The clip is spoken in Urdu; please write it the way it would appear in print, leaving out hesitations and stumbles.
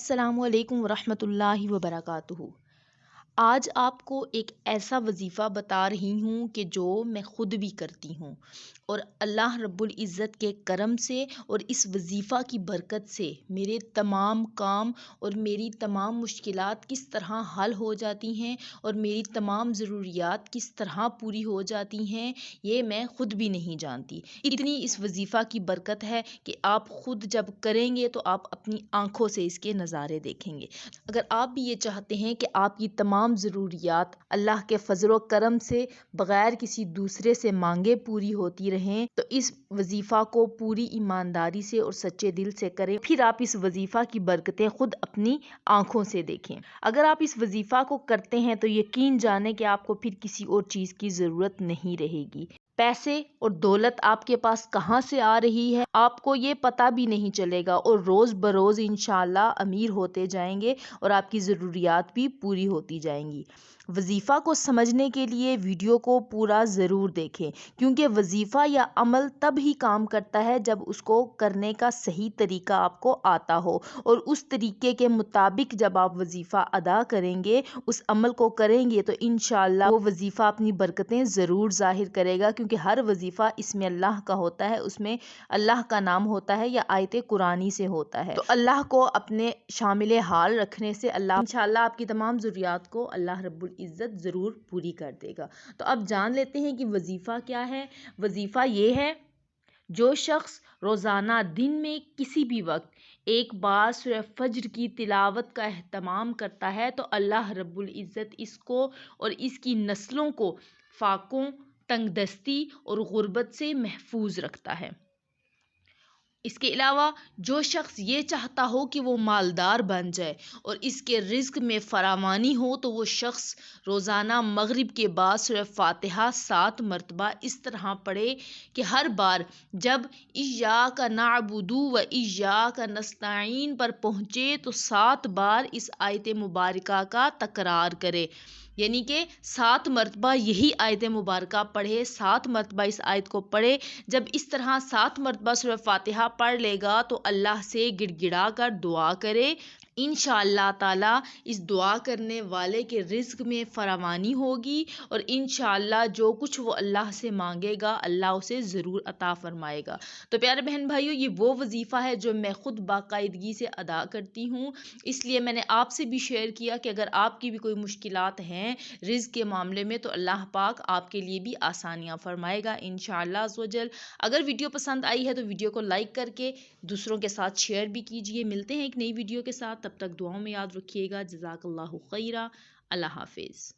السلام علیکم ورحمۃ اللہ وبرکاتہ۔ آج آپ کو ایک ایسا وظیفہ بتا رہی ہوں کہ جو میں خود بھی کرتی ہوں، اور اللہ رب العزت کے کرم سے اور اس وظیفہ کی برکت سے میرے تمام کام اور میری تمام مشکلات کس طرح حل ہو جاتی ہیں اور میری تمام ضروریات کس طرح پوری ہو جاتی ہیں، یہ میں خود بھی نہیں جانتی۔ اتنی اس وظیفہ کی برکت ہے کہ آپ خود جب کریں گے تو آپ اپنی آنکھوں سے اس کے نظارے دیکھیں گے۔ اگر آپ بھی یہ چاہتے ہیں کہ آپ کی تمام ضروریات اللہ کے فضل و کرم سے بغیر کسی دوسرے سے مانگے پوری ہوتی رہیں، تو اس وظیفہ کو پوری ایمانداری سے اور سچے دل سے کریں، پھر آپ اس وظیفہ کی برکتیں خود اپنی آنکھوں سے دیکھیں۔ اگر آپ اس وظیفہ کو کرتے ہیں تو یقین جانیں کہ آپ کو پھر کسی اور چیز کی ضرورت نہیں رہے گی۔ پیسے اور دولت آپ کے پاس کہاں سے آ رہی ہے آپ کو یہ پتہ بھی نہیں چلے گا، اور روز بروز انشاءاللہ امیر ہوتے جائیں گے اور آپ کی ضروریات بھی پوری ہوتی جائیں گی۔ وظیفہ کو سمجھنے کے لیے ویڈیو کو پورا ضرور دیکھیں، کیونکہ وظیفہ یا عمل تب ہی کام کرتا ہے جب اس کو کرنے کا صحیح طریقہ آپ کو آتا ہو، اور اس طریقے کے مطابق جب آپ وظیفہ ادا کریں گے، اس عمل کو کریں گے، تو انشاءاللہ وہ وظیفہ اپنی برکتیں ضرور ظاہر کرے گا، کیونکہ ہر وظیفہ اسم اللہ کا ہوتا ہے، اس میں اللہ کا نام ہوتا ہے یا آیت قرآنی سے ہوتا ہے۔ تو اللہ کو اپنے شامل حال رکھنے سے اللہ انشاءاللہ آپ کی تمام ضروریات کو اللہ رب العزت ضرور پوری کر دے گا۔ تو اب جان لیتے ہیں کہ وظیفہ کیا ہے۔ وظیفہ یہ ہے، جو شخص روزانہ دن میں کسی بھی وقت ایک بار سورہ فجر کی تلاوت کا اہتمام کرتا ہے تو اللہ رب العزت اس کو اور اس کی نسلوں کو فاقوں، تنگ دستی اور غربت سے محفوظ رکھتا ہے۔ اس کے علاوہ جو شخص یہ چاہتا ہو کہ وہ مالدار بن جائے اور اس کے رزق میں فراوانی ہو، تو وہ شخص روزانہ مغرب کے بعد سورہ فاتحہ 7 مرتبہ اس طرح پڑھے کہ ہر بار جب ایاک نعبد و ایاک نستعین پر پہنچے تو 7 بار اس آیت مبارکہ کا تکرار کرے، یعنی کہ 7 مرتبہ یہی آیت مبارکہ پڑھے، 7 مرتبہ اس آیت کو پڑھے۔ جب اس طرح 7 مرتبہ سورہ فاتحہ پڑھ لے گا تو اللہ سے گڑ گڑا کر دعا کرے، انشاءاللہ تعالی اس دعا کرنے والے کے رزق میں فراوانی ہوگی، اور انشاءاللہ جو کچھ وہ اللہ سے مانگے گا اللہ اسے ضرور عطا فرمائے گا۔ تو پیارے بہن بھائیوں، یہ وہ وظیفہ ہے جو میں خود باقاعدگی سے ادا کرتی ہوں، اس لیے میں نے آپ سے بھی شیئر کیا کہ اگر آپ کی بھی کوئی مشکلات ہیں رزق کے معاملے میں تو اللہ پاک آپ کے لیے بھی آسانیاں فرمائے گا انشاءاللہ عز و جل۔ اگر ویڈیو پسند آئی ہے تو ویڈیو کو لائک کر کے دوسروں کے ساتھ شیئر بھی کیجیے۔ ملتے ہیں ایک نئی ویڈیو کے ساتھ، تب تک دعاؤں میں یاد رکھیے گا۔ جزاک اللہ خیرہ۔ اللہ حافظ۔